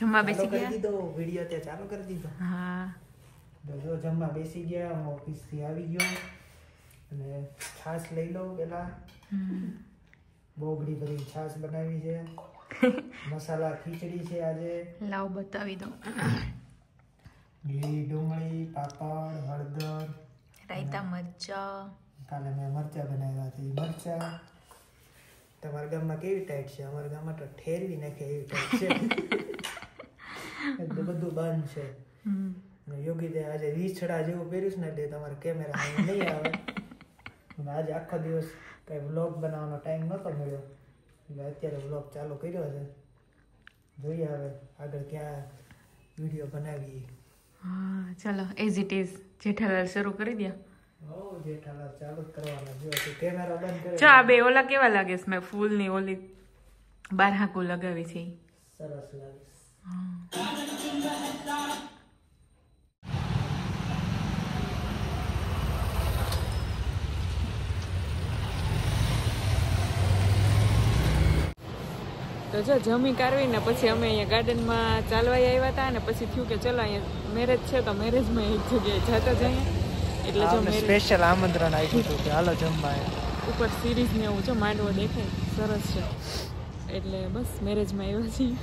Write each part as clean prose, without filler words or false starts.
જમવા બેસી કરી ગયા દીધો વિડિયો તે ચાલુ કરી દીધો. હા તો જો જમવા બેસી ગયા. હું ઓફિસ થી આવી ગયો અને છાશ લઈ લઉં પેલા. બોગડી ભરી છાશ બનાવી છે. મસાલા ખીચડી છે આજે. લાવ બતાવી દો. લીલી ડુંગળી, પાપડ, હળદર, રાયતા મરચા. કાલે મેં મરચા બનાવ્યા હતા. મરચા તમારા ગામમાં કેવી ટાઈટ છે? અમારા ગામમાં તો ઠેરવી નાખે એવી ટાઈટ છે. એટલે બધું બંધ છે. અને યોગી આજે રીછડા જેવું પહેર્યું છે ને એટલે તમારા કેમેરા નહીં આવે. અને આજે આખો દિવસ કઈ વ્લોગ બનાવવાનો ટાઈમ નહોતો મળ્યો એટલે અત્યારે વ્લોગ ચાલુ કર્યો છે. જોઈએ હવે આગળ ક્યાં વિડીયો બનાવીએ. હા ચાલો એઝ ઇટ ઇઝ જેઠાલાલ શરૂ કરી દો. જેઠાલાલ ચાલુ કરવાના. જો કેમેરા બંધ કરે. ચા બે ઓલા કેવા લાગે છે? મેં ફૂલ ની ઓલી બાર હાકુ લગાવી છે. સરસ લાગે. તો જો જમી કાઢવીને પછી અમે અહીંયા ગાર્ડનમાં ચાલવા આવ્યા હતા ને પછી થયું કે ચલો અહીંયા મેરેજ છે તો મેરેજમાં એક જગ્યાએ જતા જઈએ. એટલે જો સ્પેશિયલ આમંત્રણ આપ્યું હતું કે હાલો જમવા. ઉપર સિરીઝ ને એવું જો માંડવો દેખાય સરસ છે એટલે બસ મેરેજમાં આવ્યા છીએ.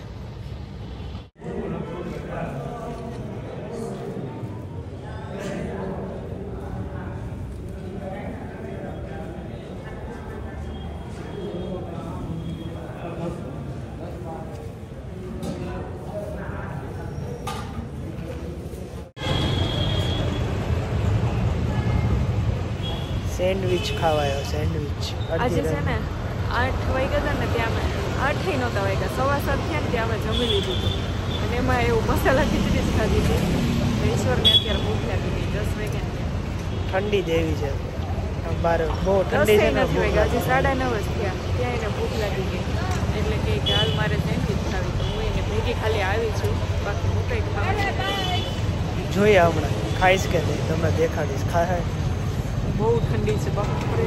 સેન્ડવિચ ખાવાયો. સેન્ડવિચ આજે છે ને 8 વાગ્યા હતા ને ત્યાં અમે 8 નહોતા વાગ્યા 7:15 થયા ને ત્યાં અમે જમી લીધું હતું અને એમાં એવું મસાલા ખીચડી જ ખાધી હતી. ઈશ્વરને અત્યારે ભૂખ લાગી ગઈ 10 વાગ્યા ઠંડી જેવી છે બાર બહુ ઠંડી છે. નથી વાગ્યા હજી 9:30 જ થયા ત્યાં એને ભૂખ લાગી ગઈ એટલે કે હાલ મારે સેન્ડવિચ ખાવી તો હું એને ભેગી ખાલી આવી છું બાકી હું કંઈ ખાવા જોઈએ હમણાં ખાઈશ કે નહીં તમને દેખાડીશ. ખાય બહુ ઠંડી છે બાપરે.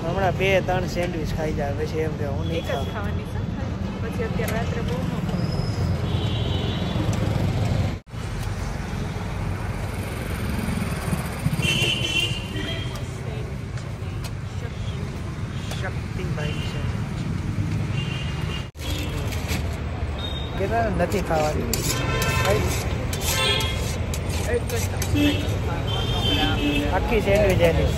હમણાં 2-3 સેન્ડવિચ ખાઈ જાય પછી એમ કે હું નહીં ખાવ. ખાવાની છે પછી અત્યારે રાત્રે બહુ ન શક્તિભાઈ છે કેટલા નથી ખાવાની. આખી સેન્ડવિચ એની.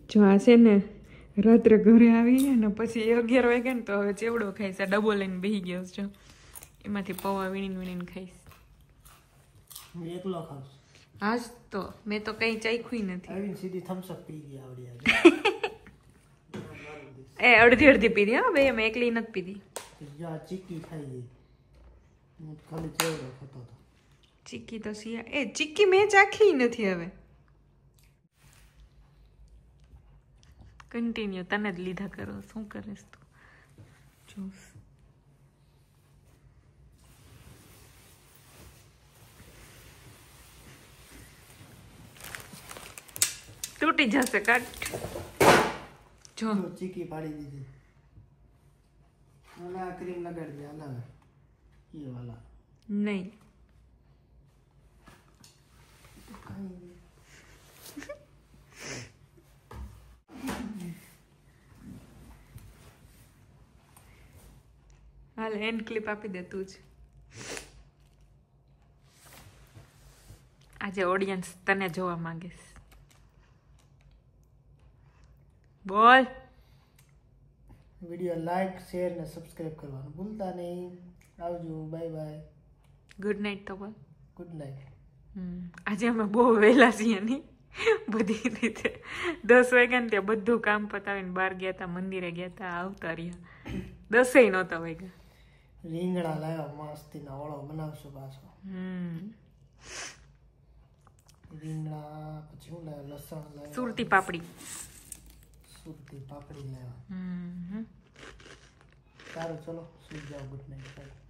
જો આ છે ને રાત્રે ઘરે આવી ને પછી 11 વાગ્યા ને તો હવે ચેવડો ખાઈશ. આ ડબો લઈને બેસી ગયો છો એમાંથી પૌવા વીણીને ખાઈશ. એકલો ખાવ? આજ તો મેં તો કઈ ચાખ્યું નથી. આવીને સીધી થમ્સ અપ પી ગઈ આવડી. એ અડધી પીધી હા ભાઈ અમે એકલી નથી પીધી. ચીક્કી ખાઈ ગઈ ખાલી ચેવડો ખાતો હતો. ચીક્કી તો ચીક્કી મેં ચાખી નથી. હવે કન્ટિન્યુ તને જ લીધા કરો. શું કરીશ તું? જ્યુસ તૂટી જશે કાટ. જો ચીકી પાડી દીધી. ઓલા ક્રીમ લગાડી દે. આલા એ વાલા નહીં હાલ એન્ડ ક્લિપ આપી દે તું જ. આજે ઓડિયન્સ તને જોવા માંગે છે. બોલ. વિડિયો લાઈક શેર ને સબસ્ક્રાઇબ કરવાનું ભૂલતા નહીં. આવજો. Bye bye. ગુડ નાઇટ તો બોલ. Good night. આજે અમે બહુ વહેલા છીએ નહીં બધી રીતે. 10 વાગ્યા ને ત્યાં બધું કામ પતાવીને બહાર ગયા હતા, મંદિરે ગયા હતા, આવતા રહ્યા. 10 નહોતા વાગ્યા. રીંગણા લાવ્યા મસ્તીના ઓળો બનાવશું પાછો. રીંગણા પછી હું લાવ્યો લસણ લાવ્યો. સુરતી પાપડી. સુરતી પાપડી લાવ્યા. સારું ચલો સુઈ જાઓ ગુડ નાઇટ.